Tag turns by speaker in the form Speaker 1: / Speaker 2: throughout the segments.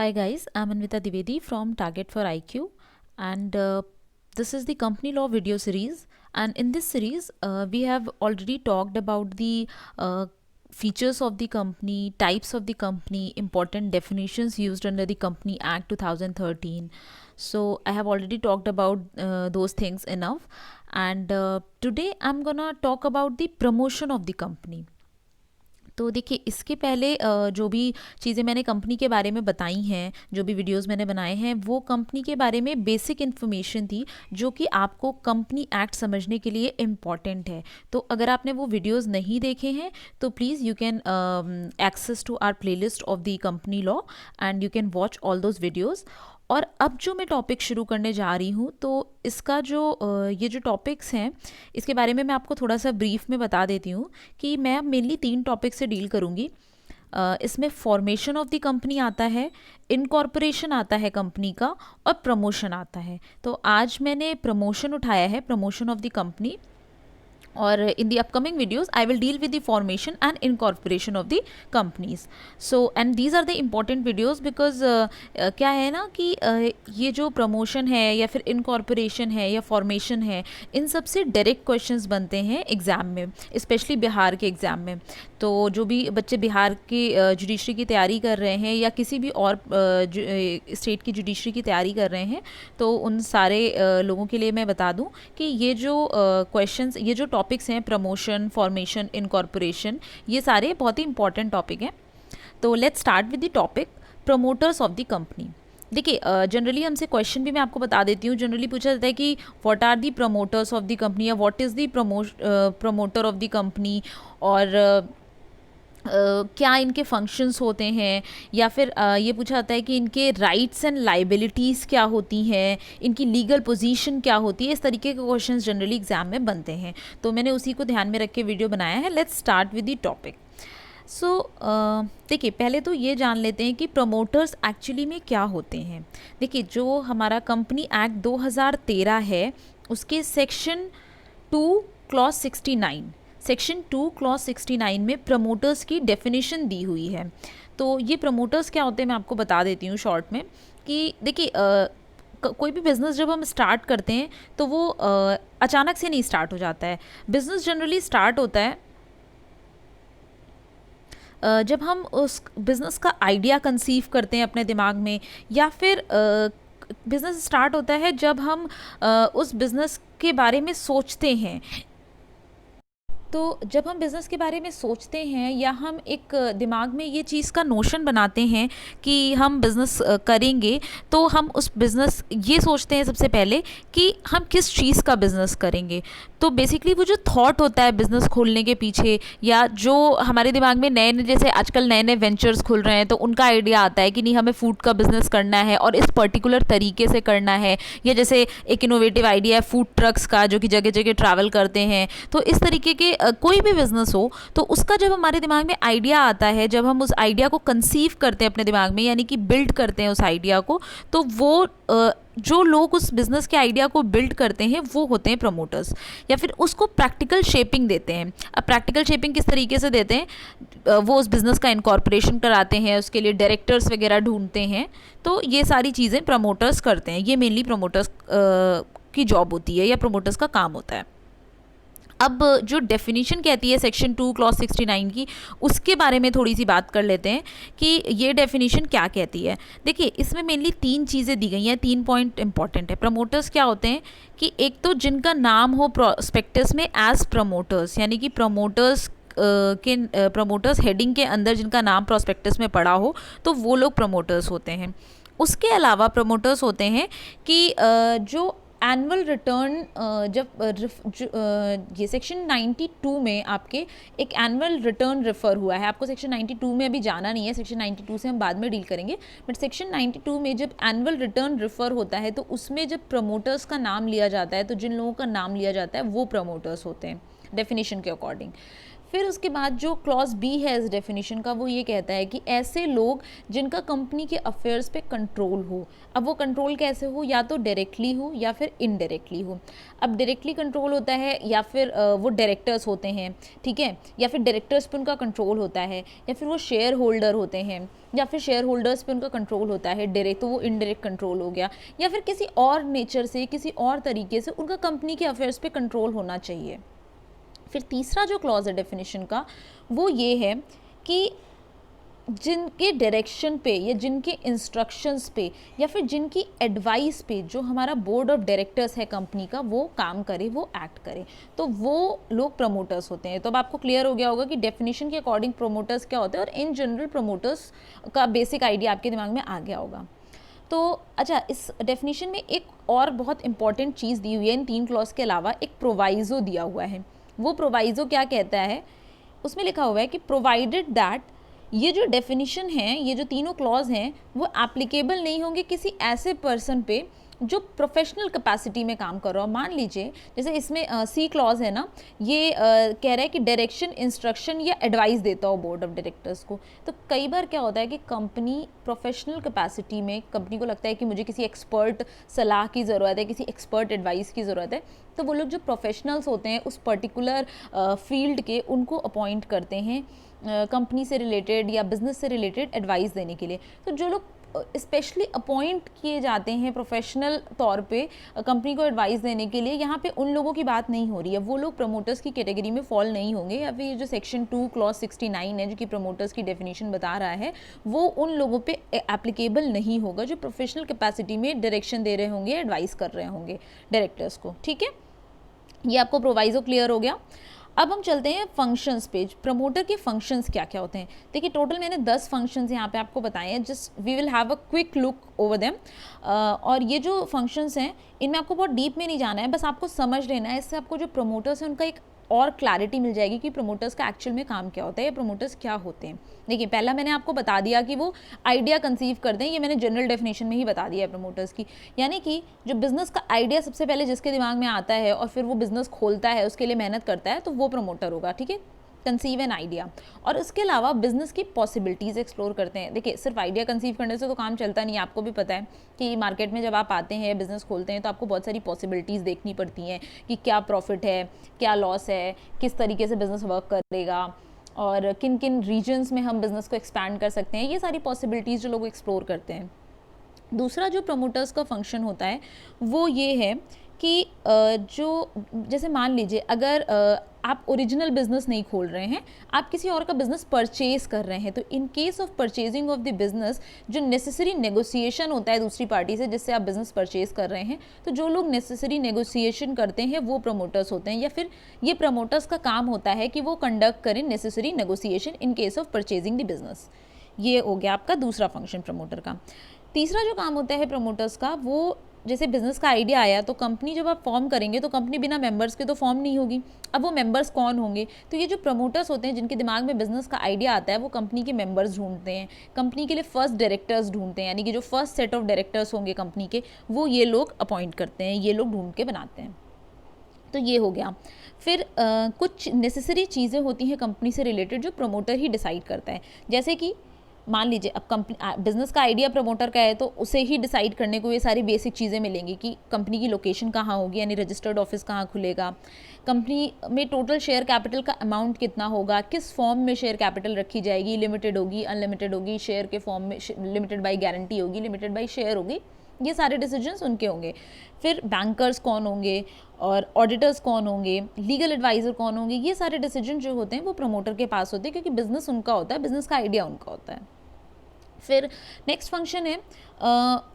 Speaker 1: Hi guys, I'm Anvita Divedi from Target for IQ, and this is the company law video series. And in this series, we have already talked about the features of the company, types of the company, important definitions used under the Company Act 2013. So I have already talked about those things enough, and today I'm gonna talk about the promotion of the company. तो देखिए इसके पहले जो भी चीज़ें मैंने company के बारे में बताई हैं, जो भी वीडियोस मैंने बनाए हैं, वो कंपनी के बारे में बेसिक इन्फॉर्मेशन थी जो कि आपको कंपनी एक्ट समझने के लिए इम्पॉर्टेंट है। तो अगर आपने वो वीडियोस नहीं देखे हैं तो please you can access to our playlist of the company law and you can watch all those videos. और अब जो मैं टॉपिक शुरू करने जा रही हूँ तो इसका जो ये जो टॉपिक्स हैं इसके बारे में मैं आपको थोड़ा सा ब्रीफ में बता देती हूँ कि मैं अब मेनली 3 टॉपिक से डील करूँगी। इसमें फॉर्मेशन ऑफ द कंपनी आता है, इनकॉर्पोरेशन आता है कंपनी का, और प्रमोशन आता है। तो आज मैंने प्रमोशन उठाया है, प्रमोशन ऑफ द कंपनी, और in the upcoming videos I will deal with the formation and incorporation of the companies. So and these are the important videos because क्या है ना कि ये जो प्रमोशन है या फिर इनकॉर्पोरेशन है या फॉर्मेशन है, इन सब से डायरेक्ट क्वेश्चंस बनते हैं एग्ज़ाम में, स्पेशली बिहार के एग्ज़ाम में। तो जो भी बच्चे बिहार की जुडिशरी की तैयारी कर रहे हैं या किसी भी और स्टेट की जुडिशरी की तैयारी कर रहे हैं, तो उन सारे लोगों के लिए मैं बता दूं कि ये जो क्वेश्चंस, ये जो टॉपिक्स हैं, प्रमोशन, फॉर्मेशन, इनकॉर्पोरेशन, ये सारे बहुत ही इंपॉर्टेंट टॉपिक हैं। तो let's start with the topic promoters of the company. देखिए जनरली हमसे क्वेश्चन भी मैं आपको बता देती हूँ, जनरली पूछा जाता है कि what are the promoters of the company या what is the promoter of the company, और क्या इनके फंक्शंस होते हैं, या फिर ये पूछा जाता है कि इनके राइट्स एंड लाइबिलिटीज़ क्या होती हैं, इनकी लीगल पोजीशन क्या होती है। इस तरीके के क्वेश्चंस जनरली एग्जाम में बनते हैं, तो मैंने उसी को ध्यान में रख के वीडियो बनाया है। Let's start with the topic. So देखिए पहले तो ये जान लेते हैं कि प्रमोटर्स एक्चुअली में क्या होते हैं। देखिए जो हमारा कंपनी एक्ट 2013 है, उसके सेक्शन 2 क्लॉज 69, सेक्शन 2 क्लॉज 69 में प्रमोटर्स की डेफिनेशन दी हुई है। तो ये प्रमोटर्स क्या होते हैं मैं आपको बता देती हूँ शॉर्ट में कि देखिए कोई भी बिज़नेस जब हम स्टार्ट करते हैं तो वो अचानक से नहीं स्टार्ट हो जाता है। बिज़नेस जनरली स्टार्ट होता है जब हम उस बिज़नेस का आइडिया कंसीव करते हैं अपने दिमाग में, या फिर बिज़नेस स्टार्ट होता है जब हम उस बिज़नेस के बारे में सोचते हैं। तो जब हम बिज़नेस के बारे में सोचते हैं या हम एक दिमाग में ये चीज़ का नोशन बनाते हैं कि हम बिज़नेस करेंगे, तो हम उस बिज़नेस ये सोचते हैं सबसे पहले कि हम किस चीज़ का बिज़नेस करेंगे। तो बेसिकली वो जो थॉट होता है बिज़नेस खोलने के पीछे, या जो हमारे दिमाग में नए नए, जैसे आजकल नए नए वेंचर्स खुल रहे हैं, तो उनका आइडिया आता है कि नहीं हमें फूड का बिज़नेस करना है और इस पर्टिकुलर तरीके से करना है। या जैसे एक इनोवेटिव आइडिया है फूड ट्रक्स का जो कि जगह जगह ट्रैवल करते हैं। तो इस तरीके के कोई भी बिज़नेस हो, तो उसका जब हमारे दिमाग में आइडिया आता है, जब हम उस आइडिया को कंसीव करते हैं अपने दिमाग में, यानी कि बिल्ड करते हैं उस आइडिया को, तो वो जो लोग उस बिज़नेस के आइडिया को बिल्ड करते हैं वो होते हैं प्रमोटर्स, या फिर उसको प्रैक्टिकल शेपिंग देते हैं। अब प्रैक्टिकल शेपिंग किस तरीके से देते हैं, वो उस बिज़नेस का इनकॉर्पोरेशन कराते हैं, उसके लिए डायरेक्टर्स वगैरह ढूंढते हैं। तो ये सारी चीज़ें प्रमोटर्स करते हैं। ये मेनली प्रमोटर्स की जॉब होती है या प्रमोटर्स का काम होता है। अब जो डेफिनेशन कहती है सेक्शन 2 क्लॉज 69 की, उसके बारे में थोड़ी सी बात कर लेते हैं कि ये डेफिनेशन क्या कहती है। देखिए इसमें मेनली 3 चीज़ें दी गई हैं, 3 पॉइंट इंपॉर्टेंट है। प्रमोटर्स क्या होते हैं कि एक तो जिनका नाम हो प्रोस्पेक्टस में एज प्रमोटर्स, यानी कि प्रमोटर्स हेडिंग के अंदर जिनका नाम प्रोस्पेक्टस में पड़ा हो, तो वो लोग प्रमोटर्स होते हैं। उसके अलावा प्रमोटर्स होते हैं कि जो एनुअल रिटर्न, ये सेक्शन 92 में आपके एक एनुअल रिटर्न रेफर हुआ है। आपको सेक्शन 92 में अभी जाना नहीं है, सेक्शन 92 से हम बाद में डील करेंगे। बट सेक्शन 92 में जब एनुअल रिटर्न रेफर होता है, तो उसमें जब प्रमोटर्स का नाम लिया जाता है, तो जिन लोगों का नाम लिया जाता है वो प्रमोटर्स होते हैं डेफिनेशन के अकॉर्डिंग। फिर उसके बाद जो क्लॉज बी है इस डेफिनेशन का, वो ये कहता है कि ऐसे लोग जिनका कंपनी के अफेयर्स पे कंट्रोल हो। अब वो कंट्रोल कैसे हो, या तो डायरेक्टली हो या फिर इनडायरेक्टली हो। अब डायरेक्टली कंट्रोल होता है या फिर वो डायरेक्टर्स होते हैं, ठीक है, या फिर डायरेक्टर्स पे उनका कंट्रोल होता है, या फिर वो शेयर होल्डर होते हैं, या फिर शेयर होल्डर्स पे उनका कंट्रोल होता है डायरेक्ट, तो वो इनडायरेक्ट कंट्रोल हो गया, या फिर किसी और नेचर से, किसी और तरीके से उनका कंपनी के अफेयर्स पे कंट्रोल होना चाहिए। फिर तीसरा जो क्लॉज है डेफिनेशन का, वो ये है कि जिनके डायरेक्शन पे या जिनके इंस्ट्रक्शंस पे या फिर जिनकी एडवाइस पे जो हमारा बोर्ड ऑफ डायरेक्टर्स है कंपनी का, वो काम करे, वो एक्ट करे, तो वो लोग प्रमोटर्स होते हैं। तो अब आपको क्लियर हो गया होगा कि डेफिनेशन के अकॉर्डिंग प्रमोटर्स क्या होते हैं, और इन जनरल प्रमोटर्स का बेसिक आइडिया आपके दिमाग में आ गया होगा। तो अच्छा, इस डेफिनेशन में एक और बहुत इंपॉर्टेंट चीज़ दी हुई है, इन 3 क्लॉज के अलावा एक प्रोवाइज़ो दिया हुआ है। वो प्रोवाइज़ो क्या कहता है, उसमें लिखा हुआ है कि प्रोवाइडेड दैट, ये जो डेफिनेशन है, ये जो तीनों क्लॉज हैं, वो एप्लीकेबल नहीं होंगे किसी ऐसे पर्सन पे जो प्रोफेशनल कैपेसिटी में काम कर रहा हो। मान लीजिए जैसे इसमें सी क्लॉज है ना, ये कह रहा है कि डायरेक्शन, इंस्ट्रक्शन या एडवाइस देता हो बोर्ड ऑफ डायरेक्टर्स को। तो कई बार क्या होता है कि कंपनी प्रोफेशनल कैपेसिटी में, कंपनी को लगता है कि मुझे किसी एक्सपर्ट सलाह की ज़रूरत है, किसी एक्सपर्ट एडवाइस की ज़रूरत है, तो वो लोग जो प्रोफेशनल्स होते हैं उस पर्टिकुलर फील्ड के, उनको अपॉइंट करते हैं कंपनी से रिलेटेड या बिजनेस से रिलेटेड एडवाइस देने के लिए। तो जो लोग स्पेशली अपॉइंट किए जाते हैं प्रोफेशनल तौर पे कंपनी को एडवाइस देने के लिए, यहाँ पे उन लोगों की बात नहीं हो रही है, वो लोग प्रमोटर्स की कैटेगरी में फॉल नहीं होंगे। या फिर ये जो सेक्शन 2 क्लॉज 69 है जो कि प्रमोटर्स की डेफिनेशन बता रहा है, वो उन लोगों पे एप्लीकेबल नहीं होगा जो प्रोफेशनल कैपेसिटी में डायरेक्शन दे रहे होंगे, एडवाइस कर रहे होंगे डायरेक्टर्स को। ठीक है, ये आपको प्रोवाइजो क्लियर हो गया। अब हम चलते हैं फंक्शंस पे, प्रमोटर के फंक्शंस क्या क्या होते हैं। देखिए टोटल मैंने 10 फंक्शंस यहाँ पे आपको बताए हैं, just we will have a quick look over them. और ये जो फंक्शंस हैं इनमें आपको बहुत डीप में नहीं जाना है, बस आपको समझ लेना है। इससे आपको जो प्रमोटर्स हैं उनका एक और क्लैरिटी मिल जाएगी कि प्रमोटर्स का एक्चुअल में काम क्या होता है, या प्रमोटर्स क्या होते हैं। देखिए पहला मैंने आपको बता दिया कि वो आइडिया कंसीव करते हैं, ये मैंने जनरल डेफिनेशन में ही बता दिया है प्रमोटर्स की। यानी कि जो बिजनेस का आइडिया सबसे पहले जिसके दिमाग में आता है और फिर वो बिजनेस खोलता है, उसके लिए मेहनत करता है, तो वो प्रमोटर होगा। ठीक है, कंसीव एन आइडिया, और इसके अलावा बिजनेस की पॉसिबिलिटीज़ एक्सप्लोर करते हैं। देखिए सिर्फ आइडिया कंसीव करने से तो काम चलता नहीं है, आपको भी पता है कि मार्केट में जब आप आते हैं, बिजनेस खोलते हैं, तो आपको बहुत सारी पॉसिबिलिटीज़ देखनी पड़ती हैं कि क्या प्रॉफिट है, क्या लॉस है, किस तरीके से बिजनेस वर्क करेगा, और किन किन रीजन्स में हम बिजनेस को एक्सपैंड कर सकते हैं। ये सारी पॉसिबिलिटीज़ जो लोग एक्सप्लोर करते हैं। दूसरा जो प्रमोटर्स का फंक्शन होता है वो ये है कि जो जैसे मान लीजिए अगर आप ओरिजिनल बिजनेस नहीं खोल रहे हैं, आप किसी और का बिजनेस परचेज कर रहे हैं, तो in case of purchasing of the business जो नेसेसरी नेगोशिएशन होता है दूसरी पार्टी से जिससे आप बिजनेस परचेज कर रहे हैं, तो जो लोग नेसेसरी नेगोशिएशन करते हैं वो प्रमोटर्स होते हैं, या फिर ये प्रमोटर्स का काम होता है कि वो कंडक्ट करें necessary negotiation in case of purchasing the business. ये हो गया आपका दूसरा फंक्शन प्रमोटर का। तीसरा जो काम होता है प्रमोटर्स का, वो जैसे बिजनेस का आइडिया आया तो कंपनी जब आप फॉर्म करेंगे तो कंपनी बिना मेंबर्स के तो फॉर्म नहीं होगी। अब वो मेंबर्स कौन होंगे, तो ये जो प्रमोटर्स होते हैं जिनके दिमाग में बिजनेस का आइडिया आता है, वो कंपनी के मेंबर्स ढूंढते हैं, कंपनी के लिए फर्स्ट डायरेक्टर्स ढूंढते हैं, यानी कि जो फर्स्ट सेट ऑफ डायरेक्टर्स होंगे कंपनी के, वो ये लोग अपॉइंट करते हैं, ये लोग ढूंढ के बनाते हैं। तो ये हो गया। फिर कुछ नेसेसरी चीज़ें होती हैं कंपनी से रिलेटेड जो प्रमोटर ही डिसाइड करता है। जैसे कि मान लीजिए अब कंपनी बिजनेस का आइडिया प्रमोटर का है, तो उसे ही डिसाइड करने को ये सारी बेसिक चीज़ें मिलेंगी कि कंपनी की लोकेशन कहाँ होगी, यानी रजिस्टर्ड ऑफिस कहाँ खुलेगा, कंपनी में टोटल शेयर कैपिटल का अमाउंट कितना होगा, किस फॉर्म में शेयर कैपिटल रखी जाएगी, लिमिटेड होगी, अनलिमिटेड होगी, शेयर के फॉर्म में लिमिटेड बाई गारंटी होगी, लिमिटेड बाई शेयर होगी, ये सारे डिसीजंस उनके होंगे। फिर बैंकर्स कौन होंगे और ऑडिटर्स कौन होंगे, लीगल एडवाइज़र कौन होंगे, ये सारे डिसीजन जो होते हैं वो प्रमोटर के पास होते हैं, क्योंकि बिजनेस उनका होता है, बिजनेस का आइडिया उनका होता है। फिर नेक्स्ट फंक्शन है,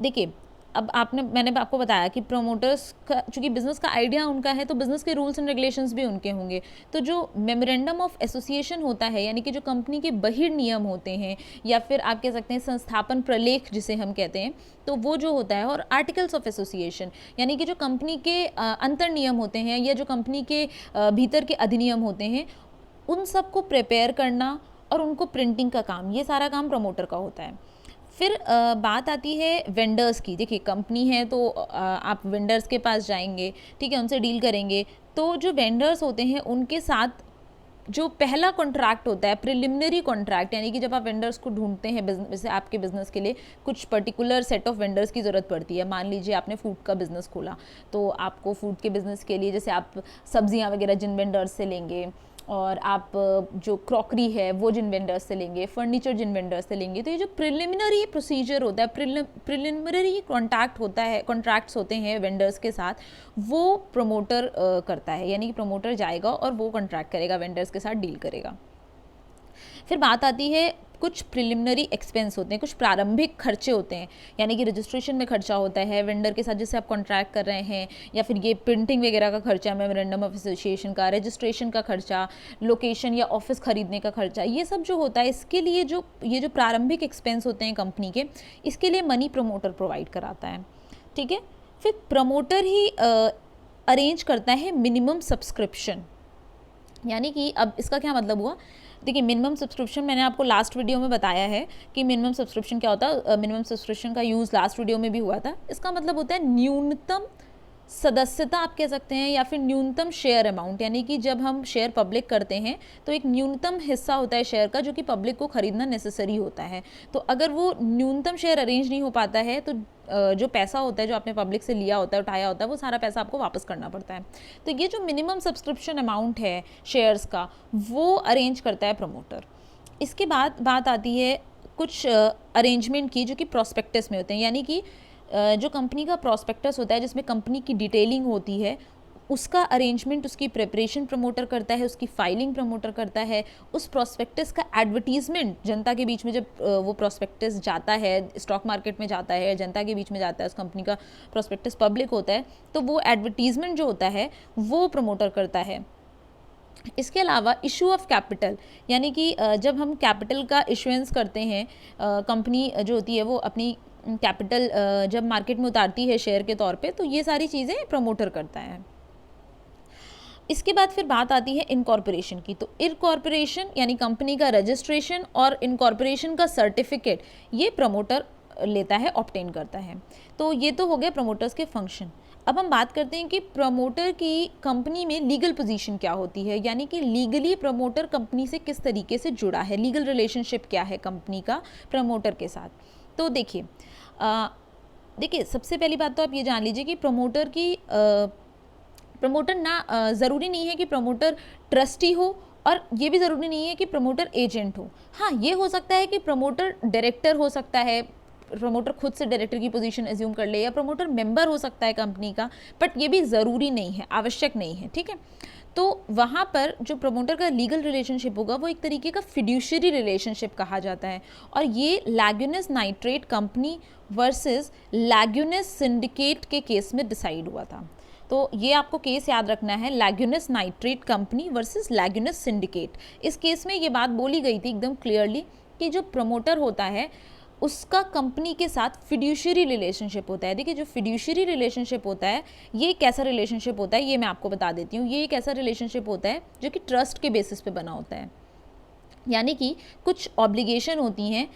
Speaker 1: देखिए अब मैंने आपको बताया कि प्रमोटर्स का चूँकि बिज़नेस का आइडिया उनका है, तो बिज़नेस के रूल्स एंड रेगुलेशंस भी उनके होंगे। तो जो मेमोरेंडम ऑफ एसोसिएशन होता है, यानी कि जो कंपनी के बहिर् नियम होते हैं, या फिर आप कह सकते हैं संस्थापन प्रलेख जिसे हम कहते हैं, तो वो जो होता है, और आर्टिकल्स ऑफ एसोसिएशन यानी कि जो कंपनी के अंतर नियम होते हैं, या जो कंपनी के भीतर के अधिनियम होते हैं, उन सब को प्रिपेयर करना और उनको प्रिंटिंग का काम, ये सारा काम प्रमोटर का होता है। फिर बात आती है वेंडर्स की। देखिए कंपनी है तो आप वेंडर्स के पास जाएंगे, ठीक है, उनसे डील करेंगे, तो जो वेंडर्स होते हैं उनके साथ जो पहला कॉन्ट्रैक्ट होता है प्रिलिमिनरी कॉन्ट्रैक्ट, यानी कि जब आप वेंडर्स को ढूंढते हैं बिजनेस, जैसे आपके बिजनेस के लिए कुछ पर्टिकुलर सेट ऑफ वेंडर्स की ज़रूरत पड़ती है। मान लीजिए आपने फूड का बिजनेस खोला, तो आपको फूड के बिजनेस के लिए जैसे आप सब्जियां वगैरह जिन वेंडर्स से लेंगे, और आप जो क्रॉकरी है वो जिन वेंडर्स से लेंगे, फर्नीचर जिन वेंडर्स से लेंगे, तो ये जो प्रिलिमिनरी प्रोसीजर होता है, प्रिलिमिनरी कॉन्टैक्ट होता है, कॉन्ट्रैक्ट्स होते हैं वेंडर्स के साथ, वो प्रमोटर करता है। यानी कि प्रमोटर जाएगा और वो कॉन्ट्रैक्ट करेगा, वेंडर्स के साथ डील करेगा। फिर बात आती है कुछ प्रिलिमिनरी एक्सपेंस होते हैं, कुछ प्रारंभिक खर्चे होते हैं, यानी कि रजिस्ट्रेशन में खर्चा होता है वेंडर के साथ जिससे आप कॉन्ट्रैक्ट कर रहे हैं, या फिर ये प्रिंटिंग वगैरह का खर्चा, मेमोरेंडम ऑफ एसोसिएशन का, रजिस्ट्रेशन का खर्चा, लोकेशन या ऑफिस खरीदने का खर्चा, ये सब जो होता है इसके लिए ये जो प्रारंभिक एक्सपेंस होते हैं कंपनी के, इसके लिए मनी प्रमोटर प्रोवाइड कराता है। ठीक है। फिर प्रमोटर ही अरेंज करता है मिनिमम सब्सक्रिप्शन, यानी कि अब इसका क्या मतलब हुआ, देखिए मिनिमम सब्सक्रिप्शन मैंने आपको लास्ट वीडियो में बताया है कि मिनिमम सब्सक्रिप्शन क्या होता है। मिनिमम सब्सक्रिप्शन का यूज़ लास्ट वीडियो में भी हुआ था। इसका मतलब होता है न्यूनतम सदस्यता आप कह सकते हैं, या फिर न्यूनतम शेयर अमाउंट, यानी कि जब हम शेयर पब्लिक करते हैं तो एक न्यूनतम हिस्सा होता है शेयर का जो कि पब्लिक को खरीदना नेसेसरी होता है। तो अगर वो न्यूनतम शेयर अरेंज नहीं हो पाता है तो जो पैसा होता है जो आपने पब्लिक से लिया होता है, उठाया होता है, वो सारा पैसा आपको वापस करना पड़ता है। तो ये जो मिनिमम सब्सक्रिप्शन अमाउंट है शेयर्स का, वो अरेंज करता है प्रमोटर। इसके बाद बात आती है कुछ अरेंजमेंट की जो कि प्रॉस्पेक्टस में होते हैं, यानी कि जो कंपनी का प्रॉस्पेक्टस होता है जिसमें कंपनी की डिटेलिंग होती है, उसका अरेंजमेंट, उसकी प्रिपरेशन प्रमोटर करता है, उसकी फाइलिंग प्रमोटर करता है, उस प्रॉस्पेक्टस का एडवर्टीजमेंट जनता के बीच में, जब वो प्रॉस्पेक्टस जाता है स्टॉक मार्केट में जाता है, जनता के बीच में जाता है, उस कंपनी का प्रॉस्पेक्टस पब्लिक होता है, तो वो एडवर्टीजमेंट जो होता है वो प्रमोटर करता है। इसके अलावा इशू ऑफ कैपिटल, यानी कि जब हम कैपिटल का इशुएंस करते हैं, कंपनी जो होती है वो अपनी कैपिटल जब मार्केट में उतारती है शेयर के तौर पे, तो ये सारी चीज़ें प्रमोटर करता है। इसके बाद फिर बात आती है इनकॉर्पोरेशन की। तो इनकॉर्पोरेशन यानी कंपनी का रजिस्ट्रेशन और इनकॉर्पोरेशन का सर्टिफिकेट ये प्रमोटर लेता है, ऑब्टेन करता है। तो ये तो हो गया प्रमोटर्स के फंक्शन। अब हम बात करते हैं कि प्रमोटर की कंपनी में लीगल पोजीशन क्या होती है, यानी कि लीगली प्रमोटर कंपनी से किस तरीके से जुड़ा है, लीगल रिलेशनशिप क्या है कंपनी का प्रमोटर के साथ। तो देखिए सबसे पहली बात तो आप ये जान लीजिए कि प्रमोटर ना ज़रूरी नहीं है कि प्रमोटर ट्रस्टी हो, और ये भी ज़रूरी नहीं है कि प्रमोटर एजेंट हो। हाँ, ये हो सकता है कि प्रमोटर डायरेक्टर हो सकता है, प्रमोटर खुद से डायरेक्टर की पोजीशन एज्यूम कर ले, या प्रमोटर मेंबर हो सकता है कंपनी का, बट ये भी ज़रूरी नहीं है, आवश्यक नहीं है। ठीक है। तो वहाँ पर जो प्रमोटर का लीगल रिलेशनशिप होगा वो एक तरीके का फिड्यूशियरी रिलेशनशिप कहा जाता है, और ये लैग्यूनेस नाइट्रेट कंपनी वर्सेस लैग्यूनेस सिंडिकेट के केस में डिसाइड हुआ था। तो ये आपको केस याद रखना है, लैग्यूनेस नाइट्रेट कंपनी वर्सेस लैग्यूनेस सिंडिकेट। इस केस में ये बात बोली गई थी एकदम क्लियरली कि जो प्रमोटर होता है उसका कंपनी के साथ फिड्यूशियरी रिलेशनशिप होता है। देखिए जो फिड्यूशियरी रिलेशनशिप होता है ये एक ऐसा रिलेशनशिप होता है, ये मैं आपको बता देती हूँ, ये एक ऐसा रिलेशनशिप होता है जो कि ट्रस्ट के बेसिस पे बना होता है। यानी कि कुछ ऑब्लिगेशन होती हैं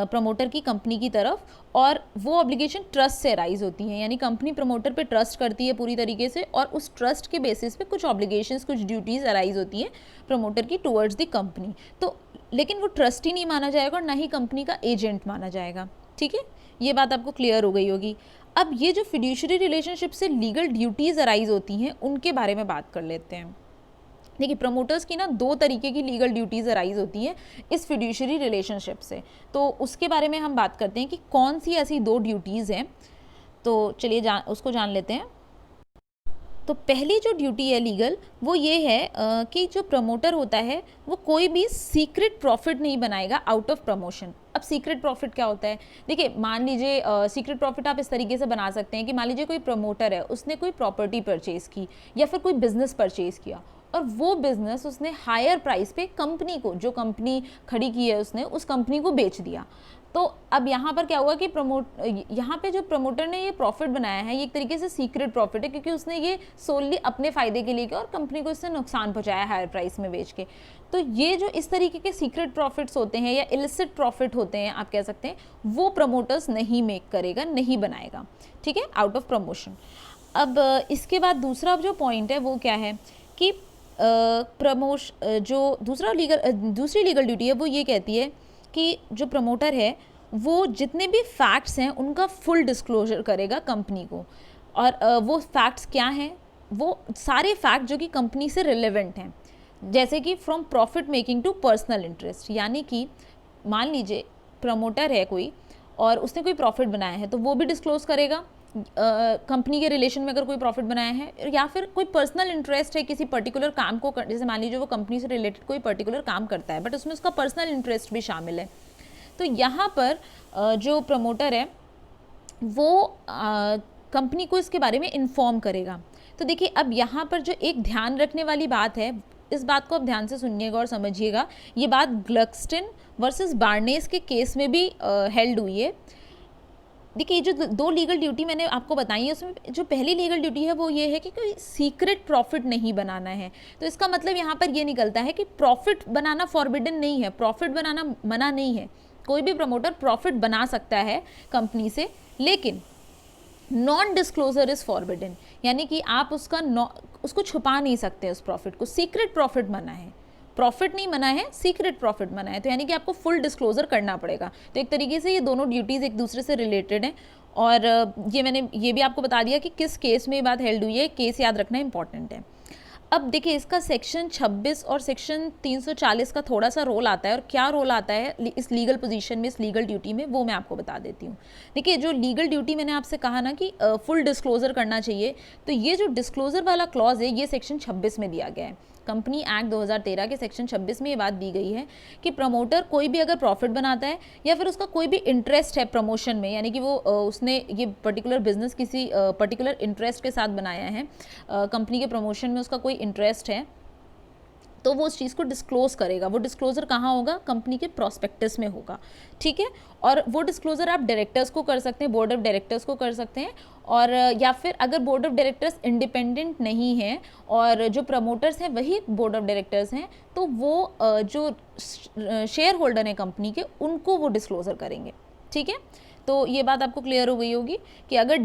Speaker 1: प्रमोटर की कंपनी की तरफ, और वो ऑब्लिगेशन ट्रस्ट से अराइज होती हैं, यानी कंपनी प्रमोटर पे ट्रस्ट करती है पूरी तरीके से, और उस ट्रस्ट के बेसिस पे कुछ ऑब्लिगेशंस, कुछ ड्यूटीज़ अराइज होती हैं प्रमोटर की टुवर्ड्स द कंपनी। तो लेकिन वो ट्रस्टी नहीं माना जाएगा और ना ही कंपनी का एजेंट माना जाएगा। ठीक है, ये बात आपको क्लियर हो गई होगी। अब ये जो फिड्यूशियरी रिलेशनशिप से लीगल ड्यूटीज़ अराइज होती हैं उनके बारे में बात कर लेते हैं। देखिए प्रमोटर्स की ना दो तरीके की लीगल ड्यूटीज़ अराइज होती हैं इस फिड्यूशियरी रिलेशनशिप से, तो उसके बारे में हम बात करते हैं कि कौन सी ऐसी दो ड्यूटीज़ हैं। तो चलिए उसको जान लेते हैं। तो पहली जो ड्यूटी है लीगल, वो ये है कि जो प्रमोटर होता है वो कोई भी सीक्रेट प्रॉफिट नहीं बनाएगा आउट ऑफ प्रमोशन। अब सीक्रेट प्रॉफिट क्या होता है, देखिए मान लीजिए सीक्रेट प्रॉफिट आप इस तरीके से बना सकते हैं कि मान लीजिए कोई प्रमोटर है, उसने कोई प्रॉपर्टी परचेज़ की या फिर कोई बिजनेस परचेज़ किया, और वो बिज़नेस उसने हायर प्राइस पे कंपनी को, जो कंपनी खड़ी की है उसने, उस कंपनी को बेच दिया। तो अब यहाँ पर क्या हुआ कि यहाँ पे जो प्रमोटर ने ये प्रॉफिट बनाया है ये एक तरीके से सीक्रेट प्रॉफिट है, क्योंकि उसने ये सोलली अपने फ़ायदे के लिए किया और कंपनी को इससे नुकसान पहुँचाया हायर प्राइस में बेच के। तो ये जो इस तरीके के सीक्रेट प्रॉफिट्स होते हैं या इलिसिट प्रॉफिट होते हैं आप कह सकते हैं, वो प्रमोटर्स नहीं मेक करेगा, नहीं बनाएगा। ठीक है, आउट ऑफ प्रमोशन। अब इसके बाद दूसरा जो पॉइंट है वो क्या है कि दूसरी लीगल ड्यूटी है वो ये कहती है कि जो प्रमोटर है वो जितने भी फैक्ट्स हैं उनका फुल डिस्क्लोजर करेगा कंपनी को। और वो फैक्ट्स क्या हैं? वो सारे फैक्ट जो कि कंपनी से रिलेवेंट हैं, जैसे कि from profit making to personal interest. यानी कि मान लीजिए प्रमोटर है कोई और उसने कोई प्रॉफिट बनाया है तो वो भी डिस्क्लोज करेगा कंपनी के रिलेशन में, अगर कोई प्रॉफिट बनाया है, या फिर कोई पर्सनल इंटरेस्ट है किसी पर्टिकुलर काम को, जैसे मान लीजिए वो कंपनी से रिलेटेड कोई पर्टिकुलर काम करता है बट उसमें उसका पर्सनल इंटरेस्ट भी शामिल है, तो यहाँ पर जो प्रमोटर है वो कंपनी को इसके बारे में इन्फॉर्म करेगा। तो देखिए अब यहाँ पर जो एक ध्यान रखने वाली बात है, इस बात को आप ध्यान से सुनिएगा और समझिएगा, ये बात ग्लक्स्टन वर्सेस बार्नेस के केस में भी हेल्ड हुई है। देखिए जो दो लीगल ड्यूटी मैंने आपको बताई है उसमें जो पहली लीगल ड्यूटी है वो ये है कि कोई सीक्रेट प्रॉफिट नहीं बनाना है। तो इसका मतलब यहाँ पर ये निकलता है कि प्रॉफिट बनाना फॉरबिडन नहीं है, प्रॉफिट बनाना मना नहीं है। कोई भी प्रमोटर प्रॉफिट बना सकता है कंपनी से, लेकिन नॉन डिस्क्लोजर इज फॉरबिडन, यानी कि आप उसको छुपा नहीं सकते उस प्रॉफिट को। सीक्रेट प्रॉफिट मना है, प्रॉफिट नहीं मना है, सीक्रेट प्रॉफिट मना है। तो यानी कि आपको फुल डिस्क्लोजर करना पड़ेगा। तो एक तरीके से ये दोनों ड्यूटीज़ एक दूसरे से रिलेटेड हैं। और ये मैंने ये भी आपको बता दिया कि किस केस में ये बात हेल्ड हुई है, केस याद रखना इंपॉर्टेंट है। अब देखिए इसका सेक्शन 26 और सेक्शन 340 का थोड़ा सा रोल आता है, और क्या रोल आता है इस लीगल पोजीशन में, इस लीगल ड्यूटी में, वो मैं आपको बता देती हूँ। देखिए जो लीगल ड्यूटी मैंने आपसे कहा ना कि फुल डिस्क्लोजर करना चाहिए, तो ये जो डिस्क्लोजर वाला क्लॉज है ये सेक्शन 26 में दिया गया है। कंपनी एक्ट 2013 के सेक्शन 26 में ये बात दी गई है कि प्रमोटर कोई भी अगर प्रॉफिट बनाता है या फिर उसका कोई भी इंटरेस्ट है प्रमोशन में, यानी कि वो उसने ये पर्टिकुलर बिजनेस किसी पर्टिकुलर इंटरेस्ट के साथ बनाया है, कंपनी के प्रमोशन में उसका कोई इंटरेस्ट है, तो वो उस चीज़ को डिस्क्लोज करेगा। वो डिस्क्लोजर कहाँ होगा? कंपनी के प्रॉस्पेक्टस में होगा, ठीक है। और वो डिस्क्लोजर आप डायरेक्टर्स को कर सकते हैं, बोर्ड ऑफ डायरेक्टर्स को कर सकते हैं, और या फिर अगर बोर्ड ऑफ डायरेक्टर्स इंडिपेंडेंट नहीं हैं और जो प्रमोटर्स हैं वही बोर्ड ऑफ डायरेक्टर्स हैं, तो वो जो शेयर होल्डर हैं कंपनी के, उनको वो डिस्क्लोजर करेंगे, ठीक है। तो ये बात आपको क्लियर हो गई होगी कि अगर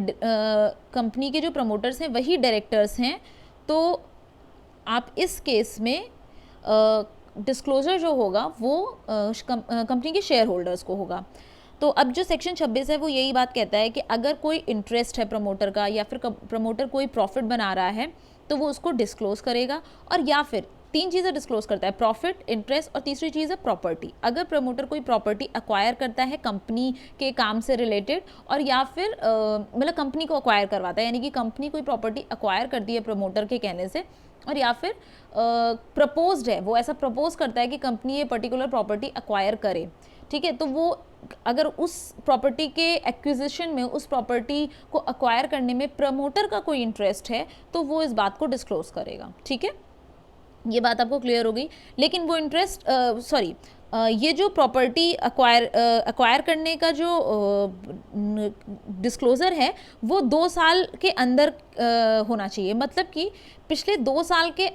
Speaker 1: कंपनी के जो प्रमोटर्स हैं वही डायरेक्टर्स हैं, तो आप इस केस में डिस्क्लोजर जो होगा वो कंपनी के शेयर होल्डर्स को होगा। तो अब जो सेक्शन 26 है वो यही बात कहता है कि अगर कोई इंटरेस्ट है प्रमोटर का, या फिर प्रमोटर कोई प्रॉफिट बना रहा है, तो वो उसको डिस्क्लोज करेगा। और या फिर 3 चीज़ें डिस्क्लोज करता है, प्रॉफिट, इंटरेस्ट, और तीसरी चीज़ है प्रॉपर्टी। अगर प्रमोटर कोई प्रॉपर्टी अक्वायर करता है कंपनी के काम से रिलेटेड, और या फिर मतलब कंपनी को अक्वायर करवाता है, यानी कि कंपनी कोई प्रॉपर्टी अक्वायर करती है प्रमोटर के कहने से, और या फिर प्रपोज्ड है, वो ऐसा प्रपोज करता है कि कंपनी ये पर्टिकुलर प्रॉपर्टी अक्वायर करे, ठीक है। तो वो अगर उस प्रॉपर्टी के एक्विजिशन में, उस प्रॉपर्टी को अक्वायर करने में प्रमोटर का कोई इंटरेस्ट है, तो वो इस बात को डिस्क्लोज करेगा, ठीक है। ये बात आपको क्लियर हो गई। लेकिन वो इंटरेस्ट ये जो प्रॉपर्टी अक्वायर करने का जो डिस्क्लोज़र है वो 2 साल के अंदर होना चाहिए। मतलब कि पिछले 2 साल के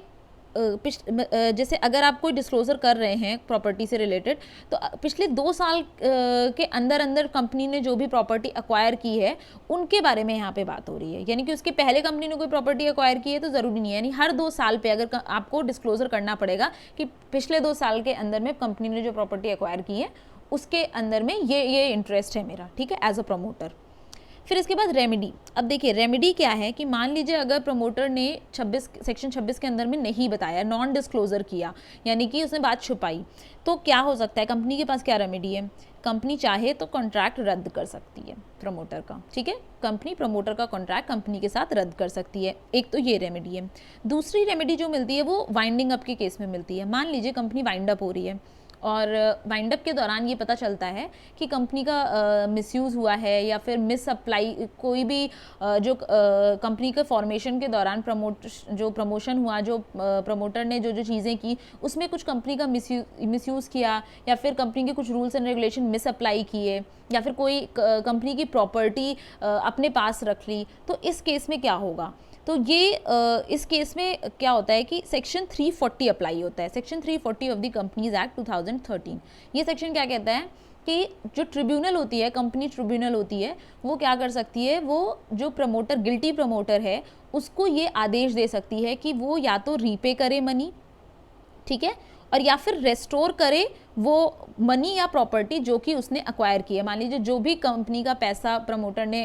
Speaker 1: जैसे अगर आप कोई डिस्क्लोज़र कर रहे हैं प्रॉपर्टी से रिलेटेड, तो पिछले 2 साल के अंदर अंदर कंपनी ने जो भी प्रॉपर्टी अक्वायर की है उनके बारे में यहाँ पे बात हो रही है। यानी कि उसके पहले कंपनी ने कोई प्रॉपर्टी अक्वायर की है तो ज़रूरी नहीं है, यानी हर 2 साल पे अगर आपको डिस्क्लोज़र करना पड़ेगा कि पिछले 2 साल के अंदर में कंपनी ने जो प्रॉपर्टी अक्वायर की है उसके अंदर में ये इंटरेस्ट है मेरा, ठीक है, एज अ प्रमोटर। फिर इसके बाद रेमेडी। अब देखिए रेमेडी क्या है कि मान लीजिए अगर प्रमोटर ने सेक्शन 26 के अंदर में नहीं बताया, नॉन डिस्क्लोजर किया, यानी कि उसने बात छुपाई, तो क्या हो सकता है? कंपनी के पास क्या रेमेडी है? कंपनी चाहे तो कॉन्ट्रैक्ट रद्द कर सकती है प्रमोटर का, ठीक है। कंपनी प्रमोटर का कॉन्ट्रैक्ट कंपनी के साथ रद्द कर सकती है। एक तो ये रेमेडी है। दूसरी रेमेडी जो मिलती है वो वाइंडिंग अप के केस में मिलती है। मान लीजिए कंपनी वाइंड अप हो रही है और वाइंड अप के दौरान ये पता चलता है कि कंपनी का मिसयूज़ हुआ है, या फिर मिस अप्लाई कोई भी जो कंपनी के फॉर्मेशन के दौरान जो प्रमोशन हुआ, जो प्रमोटर ने जो चीज़ें की उसमें कुछ कंपनी का मिसयूज़ किया, या फिर कंपनी के कुछ rules and regulation miss apply किए, या फिर कोई कंपनी की प्रॉपर्टी अपने पास रख ली, तो इस केस में क्या होगा? तो ये इस केस में क्या होता है कि सेक्शन 340 अप्लाई होता है। Section 340 of the companies act 2013। ये सेक्शन क्या कहता है कि जो ट्रिब्यूनल होती है, कंपनी ट्रिब्यूनल होती है, वो क्या कर सकती है, वो जो प्रमोटर गिल्टी प्रमोटर है उसको ये आदेश दे सकती है कि वो या तो रीपे करे मनी, ठीक है, और या फिर रेस्टोर करे वो मनी या प्रॉपर्टी जो कि उसने अक्वायर की है। मान लीजिए जो भी कंपनी का पैसा प्रमोटर ने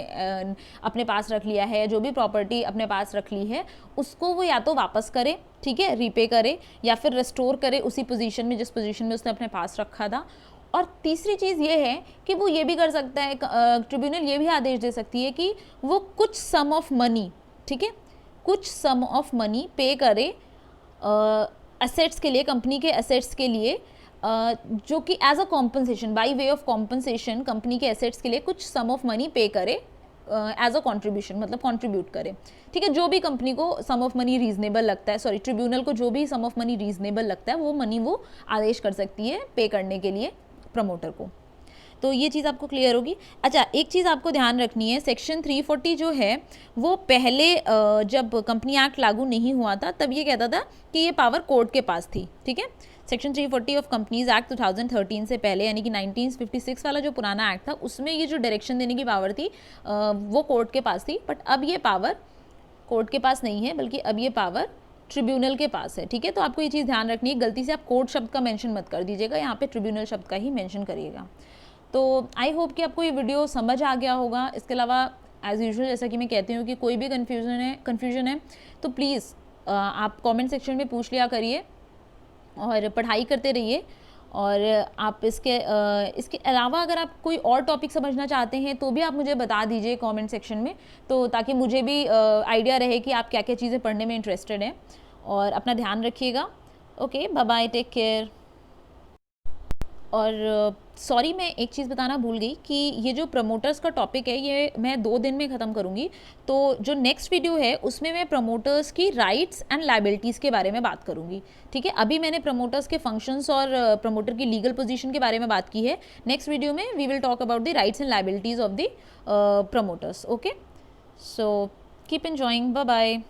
Speaker 1: अपने पास रख लिया है, जो भी प्रॉपर्टी अपने पास रख ली है, उसको वो या तो वापस करे, ठीक है, रीपे करे, या फिर रेस्टोर करे उसी पोजीशन में जिस पोजीशन में उसने अपने पास रखा था। और तीसरी चीज़ ये है कि वो ये भी कर सकता है, ट्रिब्यूनल ये भी आदेश दे सकती है कि वो कुछ सम ऑफ मनी, ठीक है, कुछ सम ऑफ मनी पे करे एसेट्स के लिए, कंपनी के एसेट्स के लिए, जो कि as a compensation, by way of compensation company के एसेट्स के लिए कुछ सम ऑफ मनी पे करे एज अ कॉन्ट्रीब्यूशन, मतलब कॉन्ट्रीब्यूट करे, ठीक है। जो भी कंपनी को सम ऑफ मनी रीजनेबल लगता है, सॉरी ट्रिब्यूनल को जो भी सम ऑफ मनी रीजनेबल लगता है वो मनी वो आदेश कर सकती है पे करने के लिए प्रमोटर को। तो ये चीज़ आपको क्लियर होगी। अच्छा, एक चीज़ आपको ध्यान रखनी है, सेक्शन 340 जो है वो पहले जब कंपनी एक्ट लागू नहीं हुआ था तब ये कहता था कि ये पावर कोर्ट के पास थी, ठीक है। सेक्शन 340 ऑफ कंपनीज एक्ट 2013 से पहले, यानी कि 1956 वाला जो पुराना एक्ट था, उसमें ये जो डायरेक्शन देने की पावर थी वो कोर्ट के पास थी। बट अब ये पावर कोर्ट के पास नहीं है, बल्कि अब ये पावर ट्रिब्यूनल के पास है, ठीक है। तो आपको ये चीज़ ध्यान रखनी है, गलती से आप कोर्ट शब्द का मेंशन मत कर दीजिएगा, यहाँ पे ट्रिब्यूनल शब्द का ही मेंशन करिएगा। तो आई होप कि आपको ये वीडियो समझ आ गया होगा। इसके अलावा एज़ यूजुअल जैसा कि मैं कहती हूँ कि कोई भी कन्फ्यूजन है तो प्लीज़ आप कमेंट सेक्शन में पूछ लिया करिए और पढ़ाई करते रहिए। और आप इसके अलावा अगर आप कोई और टॉपिक समझना चाहते हैं तो भी आप मुझे बता दीजिए कमेंट सेक्शन में, तो ताकि मुझे भी आइडिया रहे कि आप क्या क्या चीज़ें पढ़ने में इंटरेस्टेड हैं। और अपना ध्यान रखिएगा। Okay, bye bye, take care. और सॉरी, मैं एक चीज़ बताना भूल गई कि ये जो प्रमोटर्स का टॉपिक है ये मैं 2 दिन में ख़त्म करूँगी। तो जो नेक्स्ट वीडियो है उसमें मैं प्रमोटर्स की राइट्स एंड लायबिलिटीज़ के बारे में बात करूँगी, ठीक है। अभी मैंने प्रमोटर्स के फंक्शंस और प्रमोटर की लीगल पोजीशन के बारे में बात की है। नेक्स्ट वीडियो में we will talk about the rights and liabilities of the promoters. Okay, so keep enjoying, bye bye.